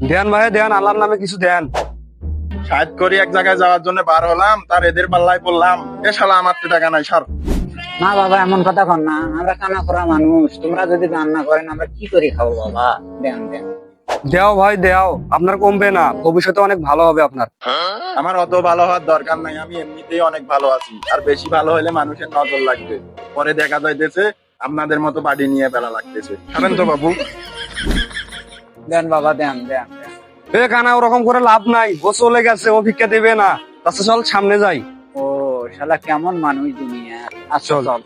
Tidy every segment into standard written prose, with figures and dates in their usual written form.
দেন ভাই দেন, আল্লাহর নামে কিছু দেন। সাইড করি এক জায়গায় যাওয়ার জন্য বার হলাম, তার এদের পাল্লায় পড়লাম। এ শালা আমার তো টাকা নাই, সর। না বাবা, এমন কথা কর না, আমরা কানা করা মানুষ, তোমরা যদি রান্না করেন আমরা কি করে খাবো বাবা? দেন দেন। দেও ভাই দেও, আপনার কমবে না, ভবিষ্যতে অনেক ভালো হবে আপনার। আমার অত ভালো হওয়ার দরকার নাই, আমি এমনিতেই অনেক ভালো আছি। আর বেশি ভালো হলে মানুষের নজর লাগবে, পরে দেখা যাইতেছে আপনাদের মতো বাড়ি নিয়ে বেলা লাগতেছে। খাবেন তো বাবু? দেন বাবা, দেন দেন দেন। এ কানা, ওরকম করে লাভ নাই, ও চলে গেছে, ও ভিক্ষা দেবে না। আচ্ছা চল সামনে যাই। ও শালা কেমন মানুষ দুনিয়া। আচ্ছা চল। চল।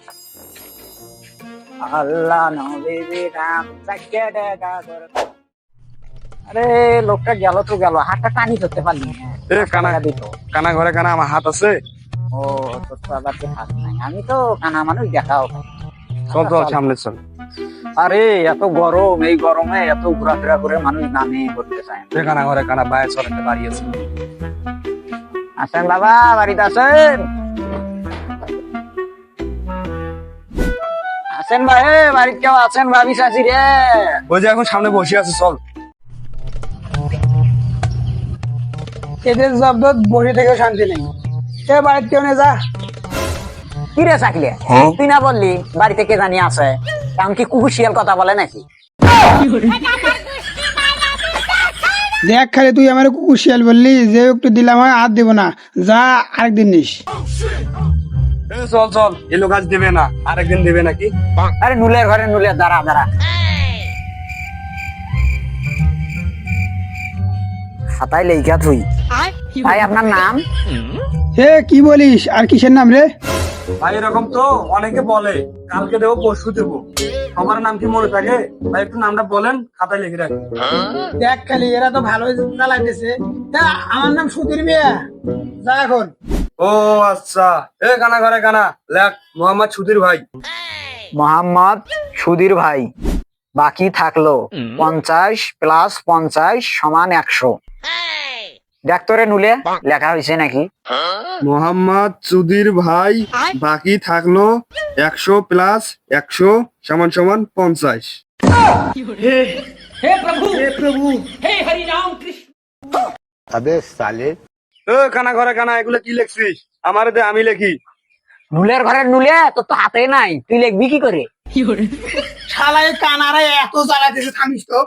আল্লাহ নবী রাম চাকে দেখা করে। আরে লোকটা গেল তো গেল, হাতটা টানি ধরতে পারলি না। এ কানা, দিত। কানা ঘরে কানা, আমার হাত আছে। ও তোর তো আবার কি হাত নাই? আমি তো কানা মানুষ, দেখাও। চল চল সামনে চল। আরে এত গরম, এই গরমে এত ঘোরাফেরা করে মানুষ নামে করতে চায় না। এ কানা ঘরে কানা, বাইরে চল, একটা বাড়ি আছে। আসেন বাবা, বাড়িতে আসেন। আসেন ভাই, বাড়িতে কেউ আছেন? ভাবি চাচি রে। ওই যে এখন সামনে বসে আছে, চল। এদের জব্দত বসে থেকে শান্তি নেই। সে বাড়িতে কেউ নেই, যা। কি রে চাকলে, তুই না বললি বাড়িতে কে জানি আছে? এমন কি কুকুর শিয়াল কথা বলে নাকি? দেখ খালি তুই আমার কুকুর শিয়াল বললি, যে একটু দিলাম হয় হাত দেবো না, যা আরেকদিন নিস। এ চল চল, এই লোক আজ দেবে না, আরেকদিন দেবে নাকি? আরে নুলের ঘরে নুলের, দাঁড়া দাঁড়া। হাতাই লেখা তুই। ভাই আপনার নাম? হে কি বলিস, আর কিসের নাম রে? ভাই এরকম তো অনেকে বলে, কালকে দেবো পরশু দেবো, আমার নাম কি মনে থাকে? ভাই একটু নামটা বলেন, খাতায় লিখে রাখি। দেখ খালি এরা তো ভালোই চালাইতেছে। আমার নাম সুধীর মিয়া, যা এখন। ও আচ্ছা, এ কানা ঘরে কানা, লেখ মোহাম্মদ সুধীর ভাই। মোহাম্মদ সুধীর ভাই। বাকি থাকলো 50 প্লাস 50 সমান 100। ডাক্তারে নুলে লেখা হয়েছে নাকি? মোহাম্মদ সুধীর ভাই, বাকি থাকলো 100 প্লাস 100 সমান সমান 50। এ কানা ঘরে কানা, এগুলো কি লিখছিস? আমারে দে, আমি লিখি। নুলের ঘরের নুলে, তোর তো হাতে নাই, তুই লিখবি কি করে? শালা এই কানারা এত চালাইতেছে, থামিস তো।